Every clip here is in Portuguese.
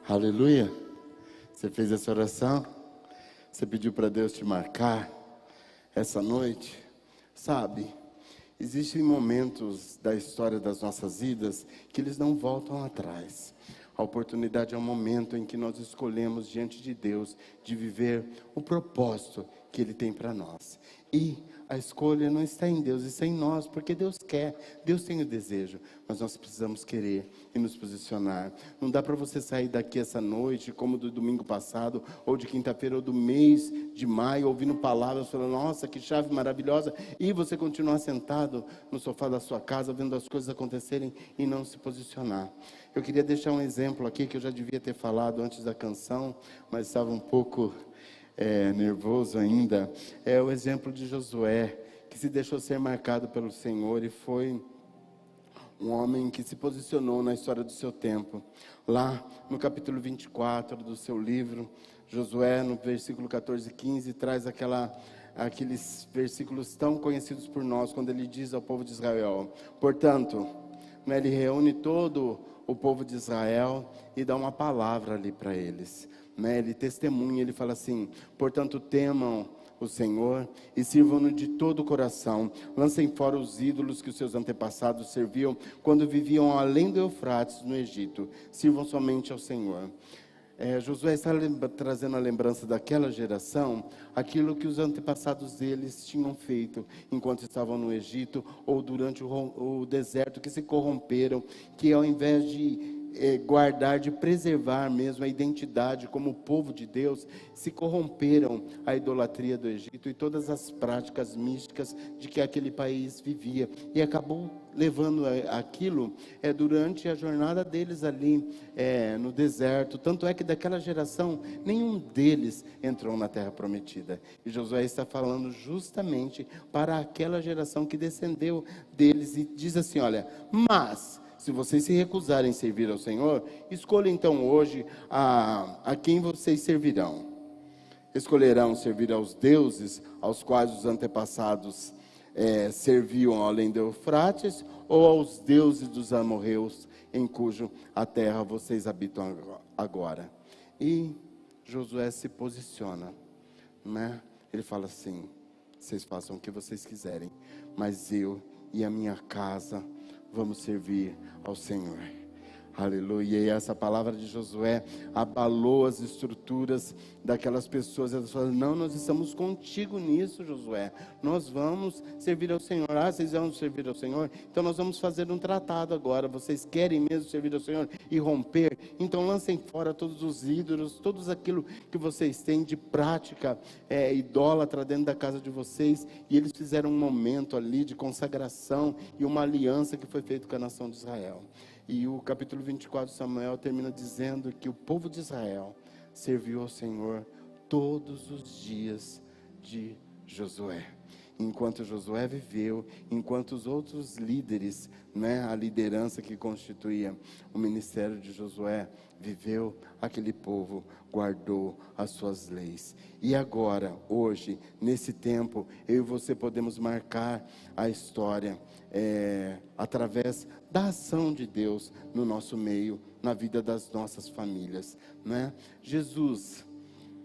Aleluia. Você fez essa oração? Você pediu para Deus te marcar essa noite? Sabe, existem momentos da história das nossas vidas que eles não voltam atrás. A oportunidade é um momento em que nós escolhemos diante de Deus de viver o propósito que Ele tem para nós. E a escolha não está em Deus, está em nós, porque Deus quer, Deus tem o desejo, mas nós precisamos querer e nos posicionar. Não dá para você sair daqui essa noite, como do domingo passado, ou de quinta-feira, ou do mês de maio, ouvindo palavras, falando, nossa, que chave maravilhosa, e você continuar sentado no sofá da sua casa, vendo as coisas acontecerem e não se posicionar. Eu queria deixar um exemplo aqui, que eu já devia ter falado antes da canção, mas estava um pouco nervoso ainda. É o exemplo de Josué, que se deixou ser marcado pelo Senhor e foi um homem que se posicionou na história do seu tempo. Lá no capítulo 24 do seu livro, Josué, no versículo 14 e 15, traz aqueles versículos tão conhecidos por nós, quando ele diz ao povo de Israel, portanto, ele reúne todo o povo de Israel e dá uma palavra ali para eles. Ele testemunha, ele fala assim, portanto temam o Senhor e sirvam-no de todo o coração, lancem fora os ídolos que os seus antepassados serviam quando viviam além do Eufrates no Egito, sirvam somente ao Senhor. Josué está trazendo a lembrança daquela geração, aquilo que os antepassados deles tinham feito enquanto estavam no Egito ou durante o deserto, que se corromperam, que ao invés de guardar, de preservar mesmo a identidade como povo de Deus, se corromperam a idolatria do Egito e todas as práticas místicas de que aquele país vivia, e acabou levando aquilo durante a jornada deles ali no deserto. Tanto é que daquela geração nenhum deles entrou na terra prometida, e Josué está falando justamente para aquela geração que descendeu deles, e diz assim, olha, mas se vocês se recusarem a servir ao Senhor, escolha então hoje a quem vocês servirão. Escolherão servir aos deuses aos quais os antepassados serviam além do Eufrates, ou aos deuses dos amorreus em cujo a terra vocês habitam agora. E Josué se posiciona, né? Ele fala assim, vocês façam o que vocês quiserem, mas eu e a minha casa vamos servir ao Senhor. Aleluia. E essa palavra de Josué abalou as estruturas daquelas pessoas. Elas falaram, não, nós estamos contigo nisso, Josué. Nós vamos servir ao Senhor. Ah, vocês vão servir ao Senhor? Então nós vamos fazer um tratado agora. Vocês querem mesmo servir ao Senhor e romper? Então lancem fora todos os ídolos, tudo aquilo que vocês têm de prática idólatra dentro da casa de vocês. E eles fizeram um momento ali de consagração e uma aliança que foi feita com a nação de Israel. E o capítulo 24 de Samuel termina dizendo que o povo de Israel serviu ao Senhor todos os dias de Josué. Enquanto Josué viveu, enquanto os outros líderes, a liderança que constituía o ministério de Josué, viveu, aquele povo guardou as suas leis. E agora, hoje, nesse tempo, eu e você podemos marcar a história através da ação de Deus no nosso meio, na vida das nossas famílias, Jesus,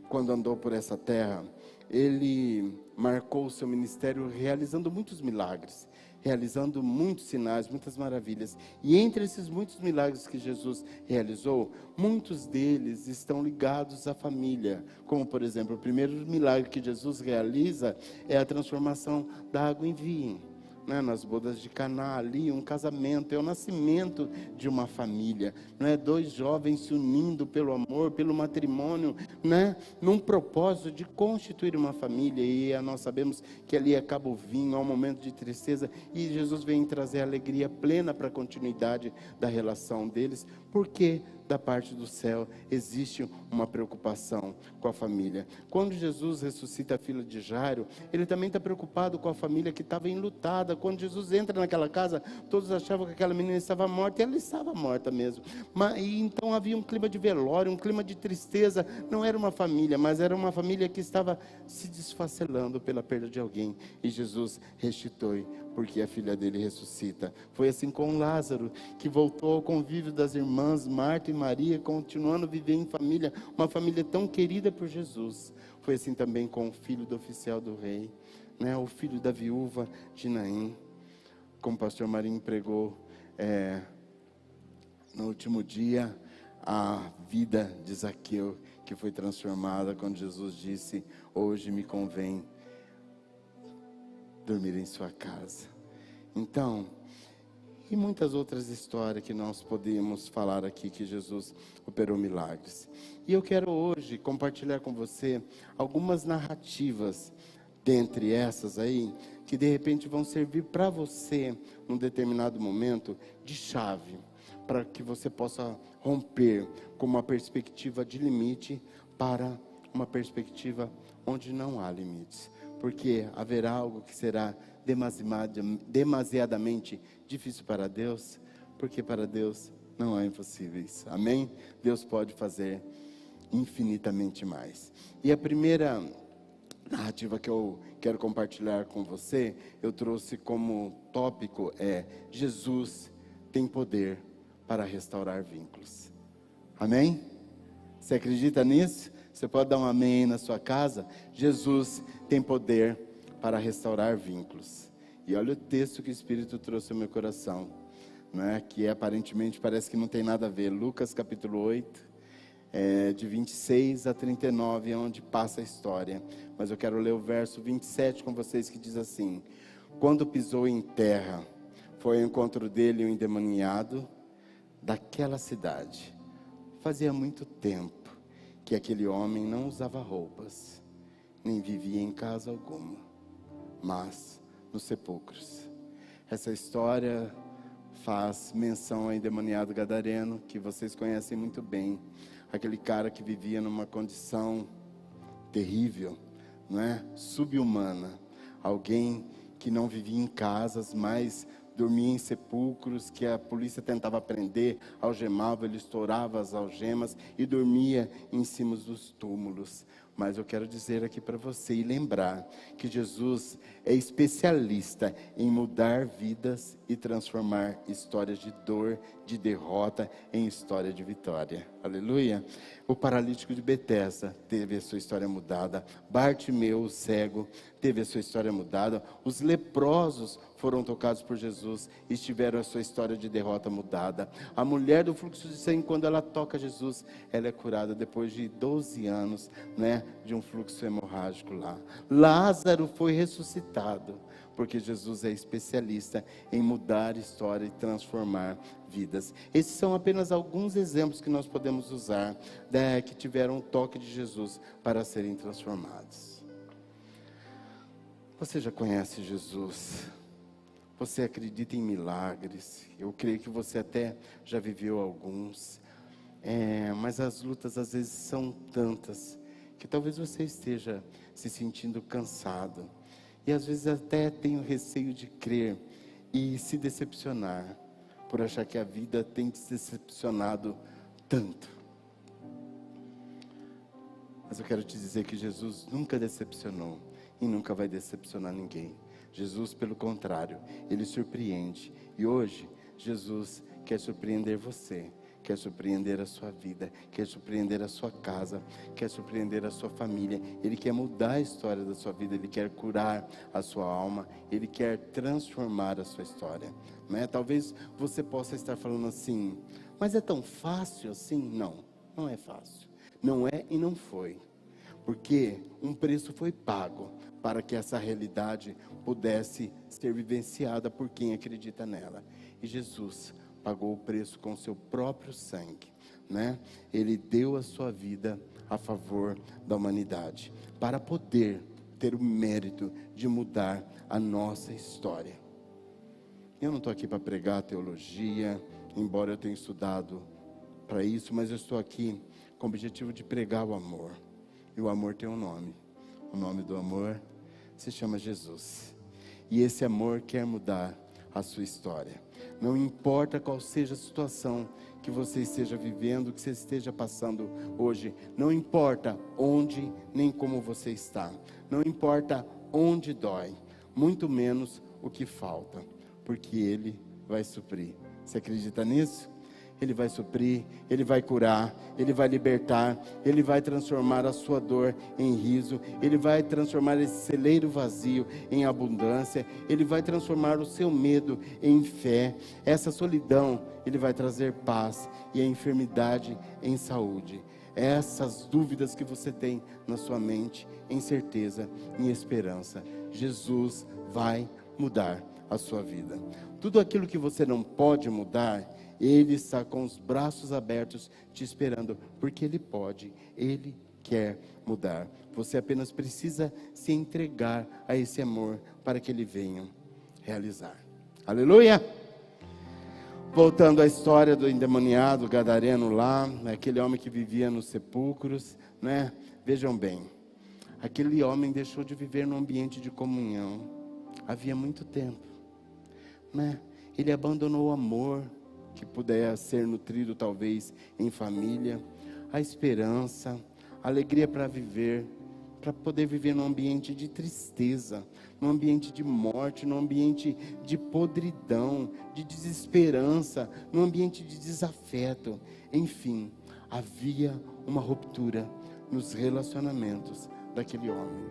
quando andou por essa terra, ele marcou o seu ministério realizando muitos milagres, realizando muitos sinais, muitas maravilhas. E entre esses muitos milagres que Jesus realizou, muitos deles estão ligados à família. Como, por exemplo, o primeiro milagre que Jesus realiza é a transformação da água em vinho. Nas bodas de Caná, ali um casamento, é o nascimento de uma família, dois jovens se unindo pelo amor, pelo matrimônio, num propósito de constituir uma família. E nós sabemos que ali acaba o vinho, há um momento de tristeza, e Jesus vem trazer alegria plena para a continuidade da relação deles, porque da parte do céu existe uma preocupação com a família. Quando Jesus ressuscita a filha de Jairo, ele também está preocupado com a família que estava enlutada. Quando Jesus entra naquela casa, todos achavam que aquela menina estava morta, e ela estava morta mesmo. E então havia um clima de velório, um clima de tristeza. Não era uma família, mas era uma família que estava se desfacelando pela perda de alguém, e Jesus restitui porque a filha dele ressuscita. Foi assim com Lázaro, que voltou ao convívio das irmãs Marta e Maria, continuando a viver em família, uma família tão querida por Jesus. Foi assim também com o filho do oficial do rei, né? O filho da viúva de Naim, como o pastor Marinho pregou no último dia, a vida de Zaqueu, que foi transformada quando Jesus disse: hoje me convém dormir em sua casa. Então, e muitas outras histórias que nós podemos falar aqui, que Jesus operou milagres. E eu quero hoje compartilhar com você algumas narrativas, dentre essas aí, que de repente vão servir para você, num determinado momento, de chave, para que você possa romper com uma perspectiva de limite para uma perspectiva onde não há limites. Porque haverá algo que será demasiadamente difícil para Deus, porque para Deus não há impossíveis. Amém? Deus pode fazer infinitamente mais. E a primeira narrativa que eu quero compartilhar com você, eu trouxe como tópico Jesus tem poder para restaurar vínculos. Amém? Você acredita nisso? Você pode dar um amém na sua casa? Jesus tem poder para restaurar vínculos. E olha o texto que o Espírito trouxe ao meu coração, né? Que aparentemente parece que não tem nada a ver. Lucas capítulo 8, de 26 a 39, é onde passa a história. Mas eu quero ler o verso 27 com vocês, que diz assim: quando pisou em terra, foi ao encontro dele um endemoniado daquela cidade. Fazia muito tempo que aquele homem não usava roupas, nem vivia em casa alguma, mas nos sepulcros. Essa história faz menção ao endemoniado gadareno, que vocês conhecem muito bem. Aquele cara que vivia numa condição terrível, não é? Subhumana. Alguém que não vivia em casas, mas dormia em sepulcros, que a polícia tentava prender, algemava, ele estourava as algemas e dormia em cima dos túmulos. Mas eu quero dizer aqui para você e lembrar que Jesus é especialista em mudar vidas e transformar histórias de dor, de derrota, em história de vitória. Aleluia! O paralítico de Betesda teve a sua história mudada. Bartimeu, o cego, teve a sua história mudada. Os leprosos foram tocados por Jesus e tiveram a sua história de derrota mudada. A mulher do fluxo de sangue, quando ela toca Jesus, ela é curada depois de 12 anos, né, de um fluxo hemorrágico lá. Lázaro foi ressuscitado, porque Jesus é especialista em mudar história e transformar vidas. Esses são apenas alguns exemplos que nós podemos usar, que tiveram um toque de Jesus para serem transformados. Você já conhece Jesus? Você acredita em milagres? Eu creio que você até já viveu alguns. Mas as lutas às vezes são tantas, que talvez você esteja se sentindo cansado. E às vezes até tenho receio de crer e se decepcionar, por achar que a vida tem te decepcionado tanto. Mas eu quero te dizer que Jesus nunca decepcionou e nunca vai decepcionar ninguém. Jesus, pelo contrário, Ele surpreende. E hoje, Jesus quer surpreender você, quer surpreender a sua vida, quer surpreender a sua casa, quer surpreender a sua família. Ele quer mudar a história da sua vida, Ele quer curar a sua alma, Ele quer transformar a sua história, né? Talvez você possa estar falando assim: mas é tão fácil assim? Não, não é fácil. Não é e não foi. Porque um preço foi pago para que essa realidade pudesse ser vivenciada por quem acredita nela. E Jesus pagou o preço com o seu próprio sangue, né? Ele deu a sua vida a favor da humanidade, para poder ter o mérito de mudar a nossa história. Eu não estou aqui para pregar teologia, embora eu tenha estudado para isso, mas eu estou aqui com o objetivo de pregar o amor. E o amor tem um nome. O nome do amor se chama Jesus. E esse amor quer mudar a sua história. Não importa qual seja a situação que você esteja vivendo, que você esteja passando hoje. Não importa onde nem como você está. Não importa onde dói. Muito menos o que falta, porque Ele vai suprir. Você acredita nisso? Ele vai suprir, Ele vai curar, Ele vai libertar, Ele vai transformar a sua dor em riso, Ele vai transformar esse celeiro vazio em abundância, Ele vai transformar o seu medo em fé, essa solidão, Ele vai trazer paz, e a enfermidade em saúde. Essas dúvidas que você tem na sua mente, em certeza, em esperança, Jesus vai mudar a sua vida. Tudo aquilo que você não pode mudar, Ele está com os braços abertos te esperando, porque Ele pode, Ele quer mudar. Você apenas precisa se entregar a esse amor para que Ele venha realizar. Aleluia! Voltando à história do endemoniado gadareno lá, aquele homem que vivia nos sepulcros, né? Vejam bem, aquele homem deixou de viver num ambiente de comunhão, havia muito tempo, né? Ele abandonou o amor, que puder ser nutrido talvez em família, a esperança, a alegria para viver, para poder viver num ambiente de tristeza, num ambiente de morte, num ambiente de podridão, de desesperança, num ambiente de desafeto. Enfim, havia uma ruptura nos relacionamentos daquele homem.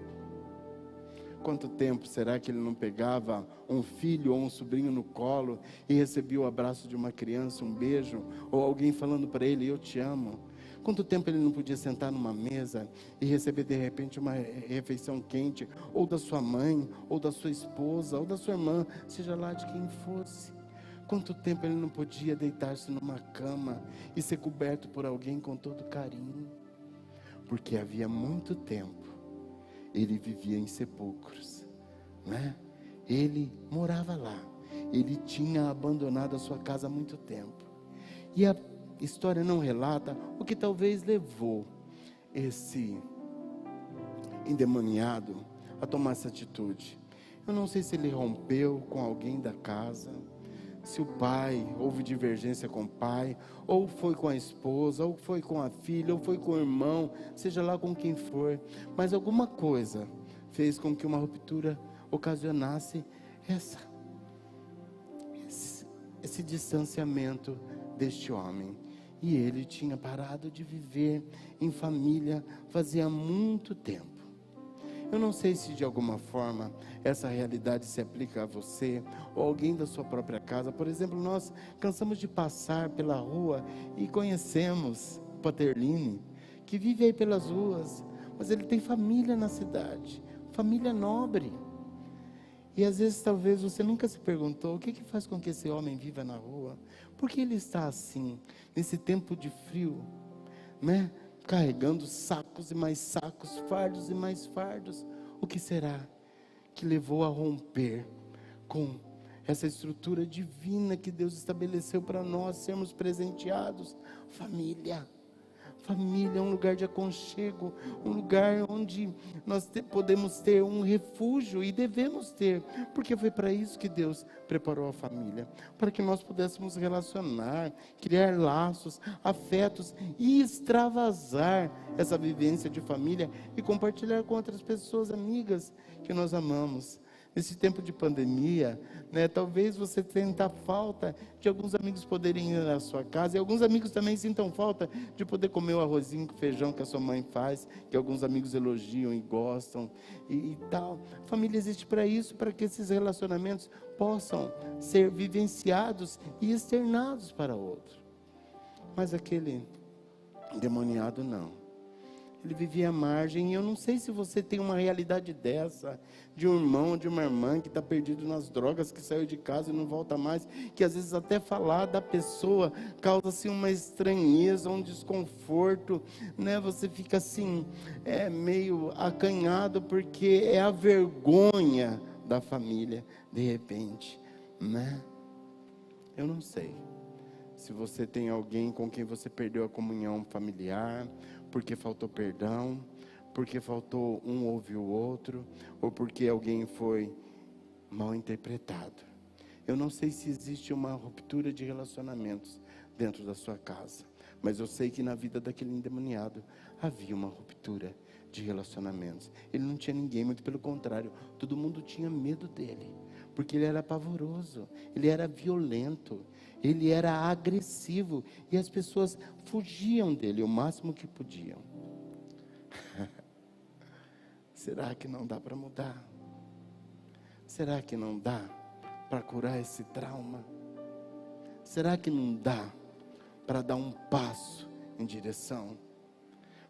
Quanto tempo será que ele não pegava um filho ou um sobrinho no colo e recebia o abraço de uma criança, um beijo, ou alguém falando para ele, eu te amo? Quanto tempo ele não podia sentar numa mesa e receber de repente uma refeição quente, ou da sua mãe, ou da sua esposa, ou da sua irmã, seja lá de quem fosse? Quanto tempo ele não podia deitar-se numa cama e ser coberto por alguém com todo carinho? Porque havia muito tempo ele vivia em sepulcros, né? Ele morava lá, ele tinha abandonado a sua casa há muito tempo, e a história não relata o que talvez levou esse endemoniado a tomar essa atitude. Eu não sei se ele rompeu com alguém da casa, se o pai, houve divergência com o pai, ou foi com a esposa, ou foi com a filha, ou foi com o irmão, seja lá com quem for, mas alguma coisa fez com que uma ruptura ocasionasse esse distanciamento deste homem. E ele tinha parado de viver em família fazia muito tempo. Eu não sei se de alguma forma essa realidade se aplica a você ou alguém da sua própria casa. Por exemplo, nós cansamos de passar pela rua e conhecemos o Paterline, que vive aí pelas ruas, mas ele tem família na cidade, família nobre. E às vezes talvez você nunca se perguntou o que faz com que esse homem viva na rua? Por que ele está assim, nesse tempo de frio, né? Carregando sacos e mais sacos, fardos e mais fardos. O que será que levou a romper com essa estrutura divina que Deus estabeleceu para nós sermos presenteados? Família. Família é um lugar de aconchego, um lugar onde nós podemos ter um refúgio, e devemos ter, porque foi para isso que Deus preparou a família, para que nós pudéssemos relacionar, criar laços, afetos e extravasar essa vivência de família e compartilhar com outras pessoas, amigas que nós amamos. Nesse tempo de pandemia, né, talvez você sinta falta de alguns amigos poderem ir na sua casa, e alguns amigos também sintam falta de poder comer o arrozinho com feijão que a sua mãe faz, que alguns amigos elogiam e gostam, e tal. A família existe para isso, para que esses relacionamentos possam ser vivenciados e externados para outro. Mas aquele endemoniado não. Ele vivia à margem, e eu não sei se você tem uma realidade dessa, de um irmão, de uma irmã que está perdido nas drogas, que saiu de casa e não volta mais, que às vezes até falar da pessoa causa-se uma estranheza, um desconforto, né? Você fica assim, meio acanhado, porque é a vergonha da família, de repente, né? Eu não sei se você tem alguém com quem você perdeu a comunhão familiar, porque faltou perdão, porque faltou um ouvir o outro, ou porque alguém foi mal interpretado. Eu não sei se existe uma ruptura de relacionamentos dentro da sua casa, mas eu sei que na vida daquele endemoniado havia uma ruptura de relacionamentos. Ele não tinha ninguém, muito pelo contrário, todo mundo tinha medo dele, porque ele era pavoroso, ele era violento, ele era agressivo, e as pessoas fugiam dele o máximo que podiam. Será que não dá para mudar? Será que não dá para curar esse trauma? Será que não dá para dar um passo em direção?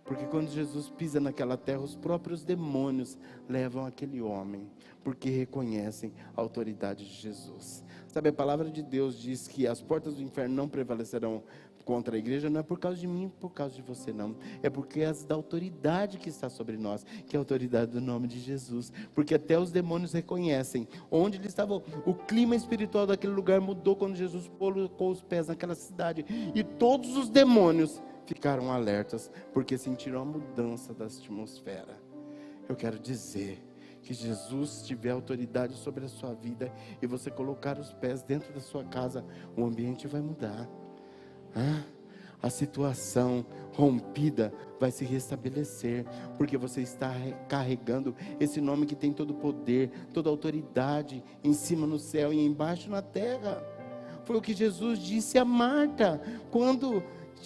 Porque quando Jesus pisa naquela terra, os próprios demônios levam aquele homem, porque reconhecem a autoridade de Jesus. Sabe, a palavra de Deus diz que as portas do inferno não prevalecerão contra a igreja, não é por causa de mim, por causa de você não, é porque é da autoridade que está sobre nós, que é a autoridade do nome de Jesus, porque até os demônios reconhecem onde eles estavam. O clima espiritual daquele lugar mudou quando Jesus colocou os pés naquela cidade, e todos os demônios ficaram alertas, porque sentiram a mudança da atmosfera. Eu quero dizer que Jesus tiver autoridade sobre a sua vida, e você colocar os pés dentro da sua casa, o ambiente vai mudar. A situação rompida vai se restabelecer, porque você está carregando esse nome que tem todo o poder, toda a autoridade, em cima no céu e embaixo na terra. Foi o que Jesus disse a Marta, quando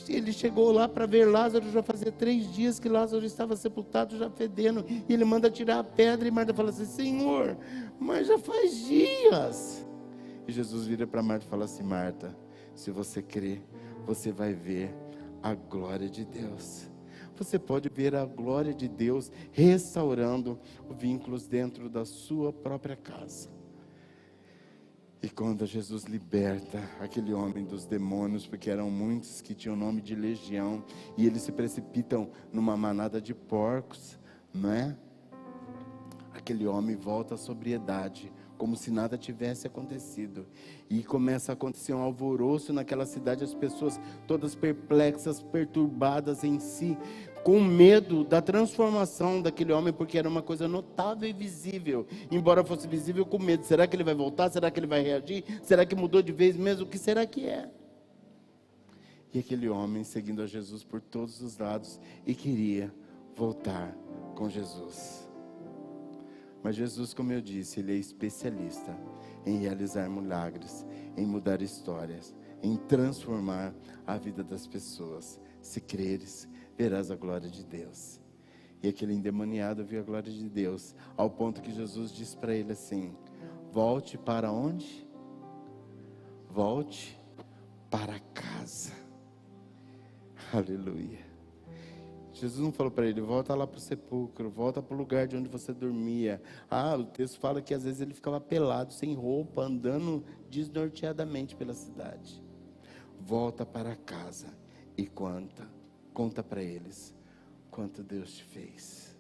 ele chegou lá para ver Lázaro. Já fazia 3 dias que Lázaro estava sepultado, já fedendo, e ele manda tirar a pedra, e Marta fala assim: Senhor, mas já faz dias. E Jesus vira para Marta e fala assim: Marta, se você crer, você vai ver a glória de Deus. Você pode ver a glória de Deus restaurando vínculos dentro da sua própria casa. E quando Jesus liberta aquele homem dos demônios, porque eram muitos que tinham o nome de legião, e eles se precipitam numa manada de porcos, não é? Aquele homem volta à sobriedade, como se nada tivesse acontecido, e começa a acontecer um alvoroço naquela cidade, as pessoas todas perplexas, perturbadas em si, com medo da transformação daquele homem, porque era uma coisa notável e visível, embora fosse visível, com medo. Será que ele vai voltar? Será que ele vai reagir? Será que mudou de vez mesmo? O que será que é? E aquele homem seguindo a Jesus por todos os lados, e queria voltar com Jesus. Mas Jesus, como eu disse, ele é especialista em realizar milagres, em mudar histórias, em transformar a vida das pessoas. Se creres, verás a glória de Deus. E aquele endemoniado viu a glória de Deus, ao ponto que Jesus disse para ele assim: volte para onde? Volte para casa. Aleluia. Jesus não falou para ele: volta lá para o sepulcro, volta para o lugar de onde você dormia. O texto fala que às vezes ele ficava pelado, sem roupa, andando desnorteadamente pela cidade. Volta para casa e conta para eles quanto Deus te fez.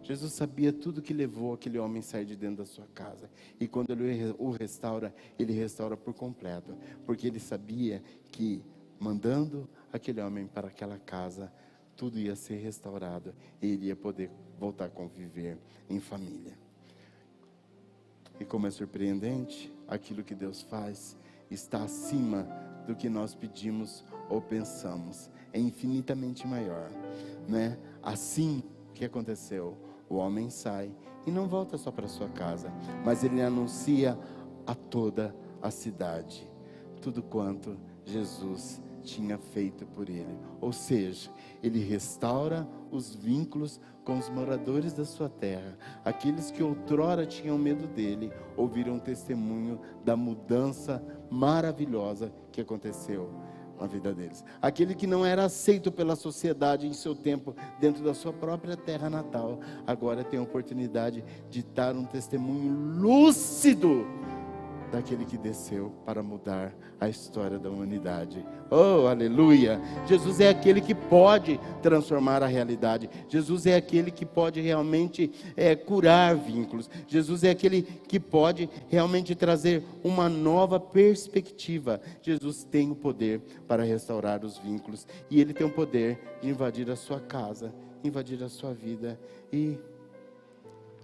Jesus sabia tudo que levou aquele homem a sair de dentro da sua casa, e quando ele o restaura, ele restaura por completo, porque ele sabia que mandando aquele homem para aquela casa, tudo ia ser restaurado, e ele ia poder voltar a conviver em família. E como é surpreendente, aquilo que Deus faz está acima do que nós pedimos ou pensamos, é infinitamente maior, né? Assim que aconteceu, o homem sai e não volta só para sua casa, mas ele anuncia a toda a cidade tudo quanto Jesus tinha feito por ele. Ou seja, ele restaura os vínculos com os moradores da sua terra. Aqueles que outrora tinham medo dele, ouviram o testemunho da mudança maravilhosa que aconteceu na vida deles. Aquele que não era aceito pela sociedade em seu tempo, dentro da sua própria terra natal, agora tem a oportunidade de dar um testemunho lúcido daquele que desceu para mudar a história da humanidade. Oh, aleluia! Jesus é aquele que pode transformar a realidade. Jesus é aquele que pode realmente curar vínculos. Jesus é aquele que pode realmente trazer uma nova perspectiva. Jesus tem o poder para restaurar os vínculos, e Ele tem o poder de invadir a sua casa, invadir a sua vida e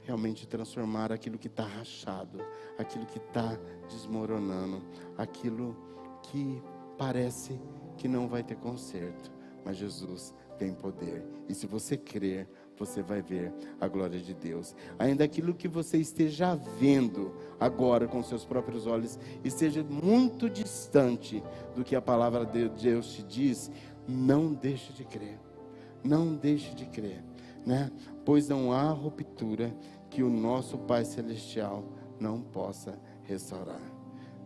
realmente transformar aquilo que está rachado, aquilo que está desmoronando, aquilo que parece que não vai ter conserto. Mas Jesus tem poder, e se você crer, você vai ver a glória de Deus. Ainda aquilo que você esteja vendo agora com seus próprios olhos, esteja muito distante do que a palavra de Deus te diz, não deixe de crer. Não deixe de crer, né? Pois não há ruptura que o nosso Pai Celestial não possa restaurar.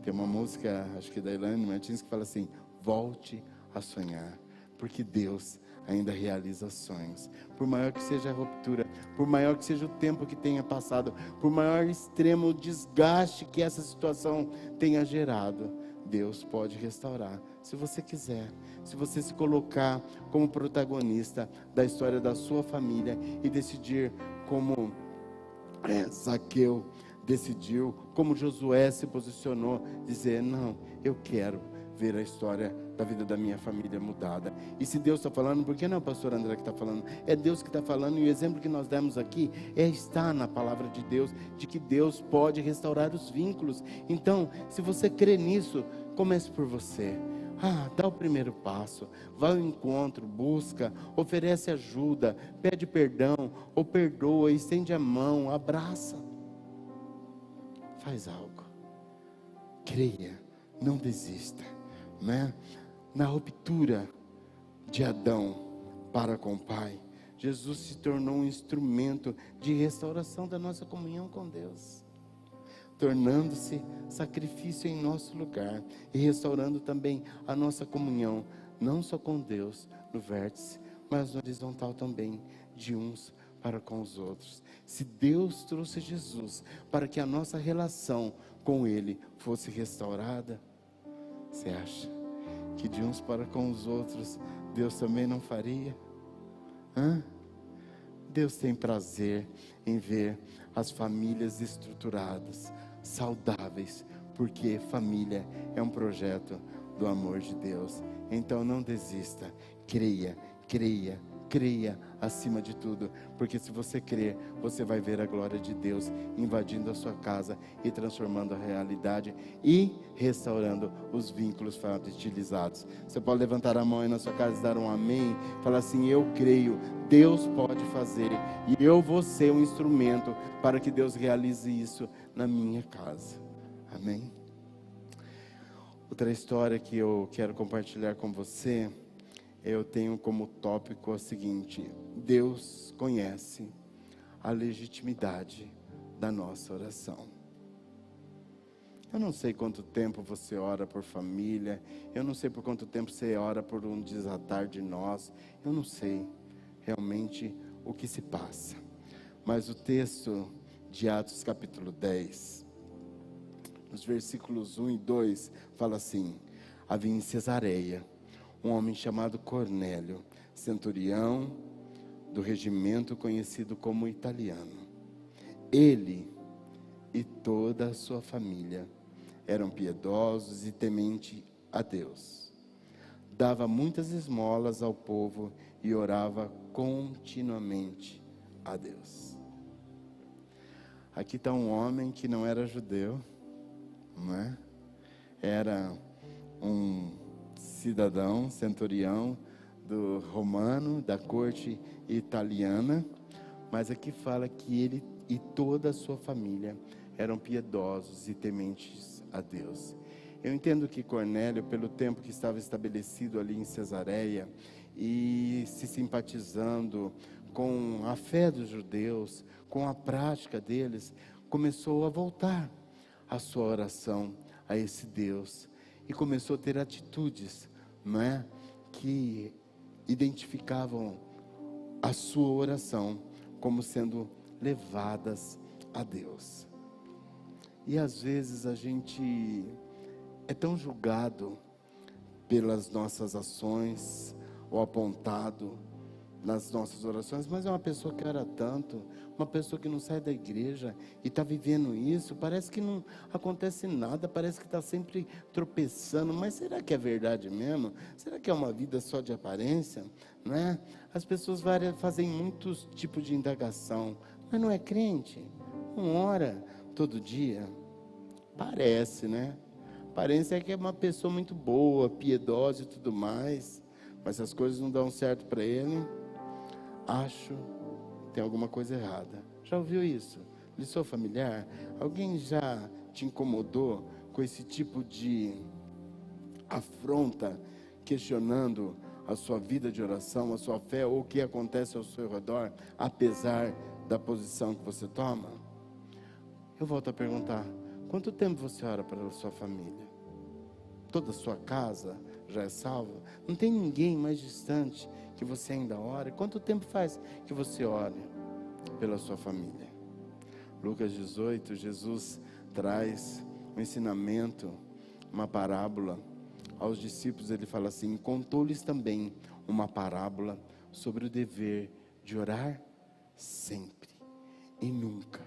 Tem uma música, acho que da Elaine Martins, que fala assim: volte a sonhar, porque Deus ainda realiza sonhos. Por maior que seja a ruptura, por maior que seja o tempo que tenha passado, por maior extremo desgaste que essa situação tenha gerado, Deus pode restaurar, se você quiser. Se você se colocar como protagonista da história da sua família e decidir como Zaqueu decidiu, como Josué se posicionou, dizer: não, eu quero ver a história da vida da minha família mudada. E se Deus está falando, por que não é o pastor André que está falando? É Deus que está falando, e o exemplo que nós demos aqui está na palavra de Deus, de que Deus pode restaurar os vínculos. Então, se você crê nisso, comece por você. Dá o primeiro passo, vai ao encontro, busca, oferece ajuda, pede perdão, ou perdoa, estende a mão, abraça. Faz algo, creia, não desista, né? Na ruptura de Adão para com o Pai, Jesus se tornou um instrumento de restauração da nossa comunhão com Deus, tornando-se sacrifício em nosso lugar e restaurando também a nossa comunhão, não só com Deus no vértice, mas no horizontal também, de uns para com os outros. Se Deus trouxe Jesus para que a nossa relação com Ele fosse restaurada, você acha que de uns para com os outros Deus também não faria? Deus tem prazer em ver as famílias estruturadas, saudáveis, porque família é um projeto do amor de Deus. Então não desista, creia, creia, creia acima de tudo, porque se você crer, você vai ver a glória de Deus invadindo a sua casa e transformando a realidade e restaurando os vínculos fragilizados. Você pode levantar a mão aí na sua casa e dar um amém, falar assim: eu creio, Deus pode fazer, e eu vou ser um instrumento para que Deus realize isso na minha casa. Amém? Outra história que eu quero compartilhar com você, eu tenho como tópico o seguinte: Deus conhece a legitimidade da nossa oração. Eu não sei quanto tempo você ora por família, eu não sei por quanto tempo você ora por um desatar de nós, eu não sei realmente o que se passa. Mas o texto de Atos capítulo 10, nos versículos 1 e 2, fala assim: havia em Cesareia um homem chamado Cornélio, centurião do regimento conhecido como italiano. Ele e toda a sua família eram piedosos e tementes a Deus. Dava muitas esmolas ao povo e orava continuamente a Deus. Aqui está um homem que não era judeu, não é? Era um cidadão, centurião do romano, da corte italiana, mas aqui fala que ele e toda a sua família eram piedosos e tementes a Deus. Eu entendo que Cornélio, pelo tempo que estava estabelecido ali em Cesareia, e se simpatizando com a fé dos judeus, com a prática deles, começou a voltar a sua oração a esse Deus, e começou a ter atitudes, não é, que identificavam a sua oração como sendo levadas a Deus. E às vezes a gente é tão julgado pelas nossas ações, ou apontado nas nossas orações, mas é uma pessoa que ora tanto, uma pessoa que não sai da igreja e está vivendo isso, parece que não acontece nada, parece que está sempre tropeçando. Mas será que é verdade mesmo? Será que é uma vida só de aparência? Não é? As pessoas fazem muitos tipos de indagação, mas não é crente, não ora todo dia. Parece, né? Parece que é uma pessoa muito boa, piedosa e tudo mais, mas se as coisas não dão certo para ele, acho tem alguma coisa errada. Já ouviu isso? Lhe sou familiar? Alguém já te incomodou com esse tipo de afronta, questionando a sua vida de oração, a sua fé, ou o que acontece ao seu redor, apesar da posição que você toma? Eu volto a perguntar, quanto tempo você ora pela sua família? Toda a sua casa já é salva? Não tem ninguém mais distante que você ainda ore? Quanto tempo faz que você ore pela sua família? Lucas 18, Jesus traz um ensinamento, uma parábola aos discípulos. Ele fala assim: contou-lhes também uma parábola sobre o dever de orar sempre e nunca,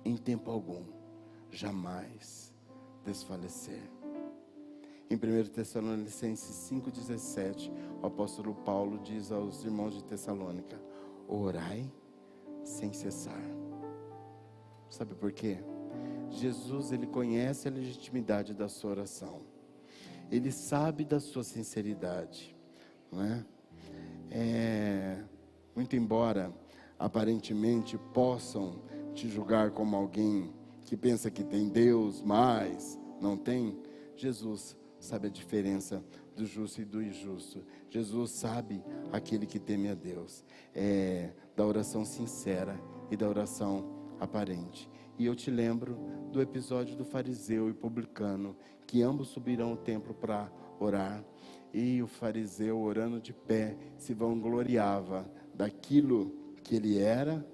em tempo algum, jamais desfalecer. Em 1 Tessalonicenses 5,17, o apóstolo Paulo diz aos irmãos de Tessalônica: orai sem cessar. Sabe por quê? Jesus, ele conhece a legitimidade da sua oração. Ele sabe da sua sinceridade, não é? Muito embora aparentemente possam te julgar como alguém que pensa que tem Deus, mas não tem, Jesus sabe a diferença do justo e do injusto. Jesus sabe aquele que teme a Deus, da oração sincera e da oração aparente. E eu te lembro do episódio do fariseu e publicano, que ambos subirão ao templo para orar, e o fariseu, orando de pé, se vangloriava daquilo que ele era,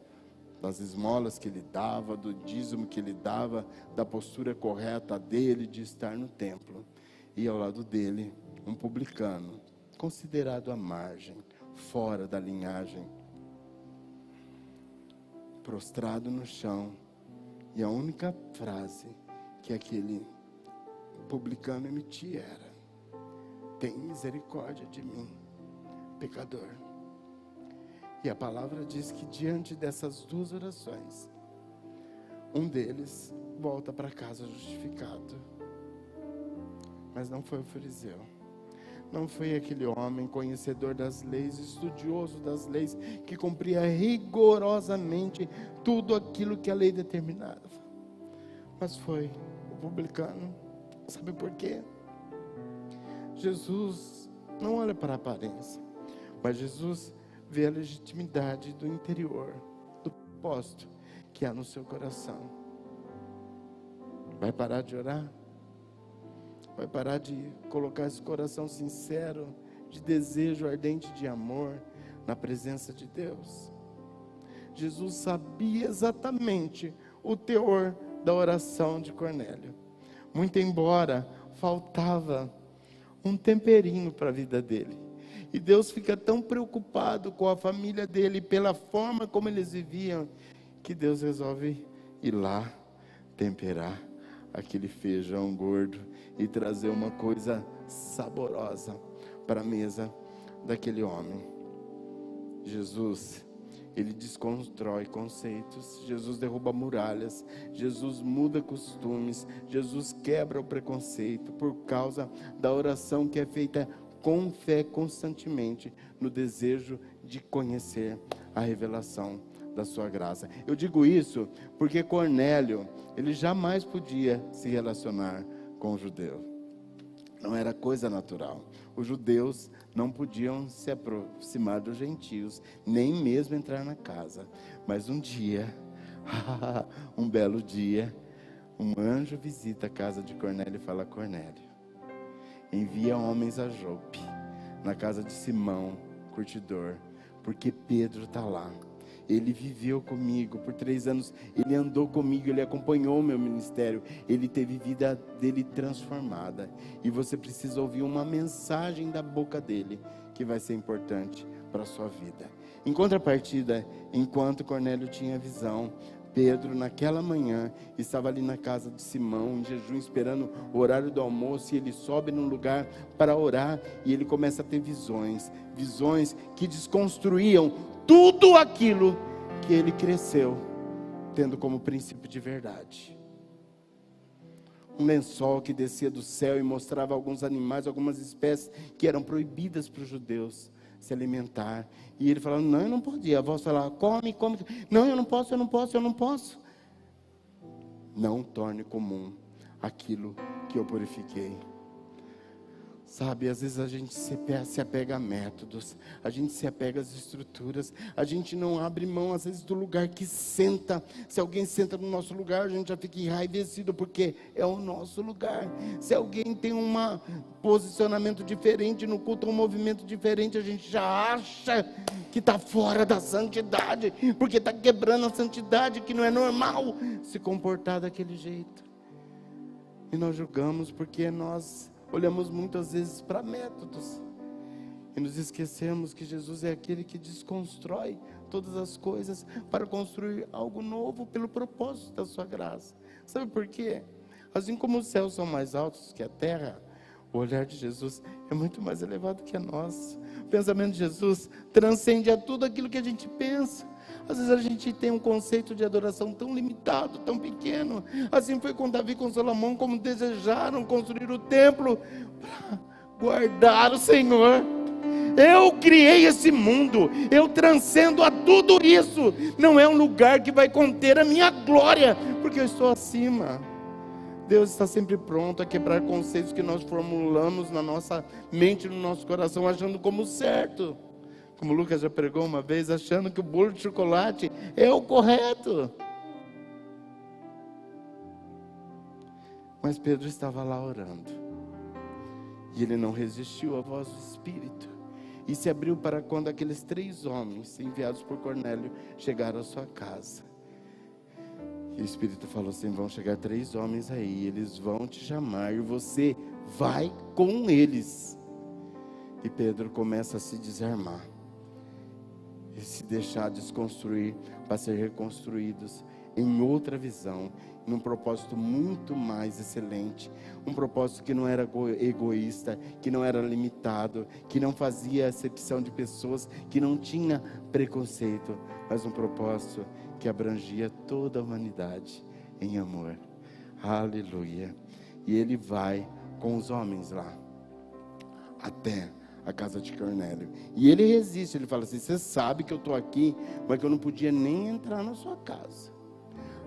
das esmolas que ele dava, do dízimo que ele dava, da postura correta dele de estar no templo. E ao lado dele, um publicano, considerado à margem, fora da linhagem, prostrado no chão, e a única frase que aquele publicano emitia era: tem misericórdia de mim, pecador. E a palavra diz que diante dessas duas orações, um deles volta para casa justificado. Mas não foi o fariseu, não foi aquele homem conhecedor das leis, estudioso das leis, que cumpria rigorosamente tudo aquilo que a lei determinava. Mas foi o publicano. Sabe por quê? Jesus não olha para a aparência, mas Jesus vê a legitimidade do interior, do propósito que há no seu coração. Vai parar de orar? Vai parar de colocar esse coração sincero, de desejo ardente de amor na presença de Deus? Jesus sabia exatamente o teor da oração de Cornélio. Muito embora faltava um temperinho para a vida dele. E Deus fica tão preocupado com a família dele, pela forma como eles viviam, que Deus resolve ir lá temperar aquele feijão gordo e trazer uma coisa saborosa para a mesa daquele homem. Jesus, ele desconstrói conceitos, Jesus derruba muralhas, Jesus muda costumes, Jesus quebra o preconceito por causa da oração que é feita com fé constantemente, no desejo de conhecer a revelação da sua graça. Eu digo isso porque Cornélio, ele jamais podia se relacionar com o judeu. Não era coisa natural. Os judeus não podiam se aproximar dos gentios, nem mesmo entrar na casa. Mas um dia, um belo dia, um anjo visita a casa de Cornélio e fala: Cornélio, envia homens a Jope, na casa de Simão, curtidor, porque Pedro está lá. Ele viveu comigo por 3 anos, ele andou comigo, ele acompanhou o meu ministério, ele teve vida dele transformada. E você precisa ouvir uma mensagem da boca dele, que vai ser importante para a sua vida. Em contrapartida, enquanto Cornélio tinha visão, Pedro, naquela manhã, estava ali na casa de Simão, em jejum, esperando o horário do almoço, e ele sobe num lugar para orar, e ele começa a ter visões que desconstruíam tudo aquilo que ele cresceu tendo como princípio de verdade. Um lençol que descia do céu e mostrava alguns animais, algumas espécies que eram proibidas para os judeus se alimentar. E ele falava, não, eu não podia. A avó falava, come, come. Não, eu não posso, eu não posso, eu não posso. Não torne comum aquilo que eu purifiquei. Sabe, às vezes a gente se apega a métodos, a gente se apega às estruturas, a gente não abre mão, às vezes, do lugar que senta. Se alguém senta no nosso lugar, a gente já fica enraivecido, porque é o nosso lugar. Se alguém tem um posicionamento diferente no culto, um movimento diferente, a gente já acha que está fora da santidade, porque está quebrando a santidade, que não é normal se comportar daquele jeito. E nós julgamos porque nós olhamos muitas vezes para métodos e nos esquecemos que Jesus é aquele que desconstrói todas as coisas para construir algo novo pelo propósito da sua graça. Sabe por quê? Assim como os céus são mais altos que a terra, o olhar de Jesus é muito mais elevado que a nossa. O pensamento de Jesus transcende a tudo aquilo que a gente pensa. Às vezes a gente tem um conceito de adoração tão limitado, tão pequeno. Assim foi com Davi e com Salomão, como desejaram construir o templo para guardar o Senhor. Eu criei esse mundo, eu transcendo a tudo isso. Não é um lugar que vai conter a minha glória, porque eu estou acima. Deus está sempre pronto a quebrar conceitos que nós formulamos na nossa mente, no nosso coração, achando como certo. Como o Lucas já pregou uma vez, achando que o bolo de chocolate é o correto. Mas Pedro estava lá orando. E ele não resistiu à voz do Espírito. E se abriu para quando aqueles 3 homens, enviados por Cornélio, chegaram à sua casa. E o Espírito falou assim, vão chegar 3 homens aí, eles vão te chamar e você vai com eles. E Pedro começa a se desarmar. E se deixar desconstruir para ser reconstruídos em outra visão, num propósito muito mais excelente, um propósito que não era egoísta, que não era limitado, que não fazia acepção de pessoas, que não tinha preconceito, mas um propósito que abrangia toda a humanidade em amor. Aleluia. E ele vai com os homens lá, até a casa de Cornélio. E ele resiste, ele fala assim, você sabe que eu estou aqui, mas que eu não podia nem entrar na sua casa.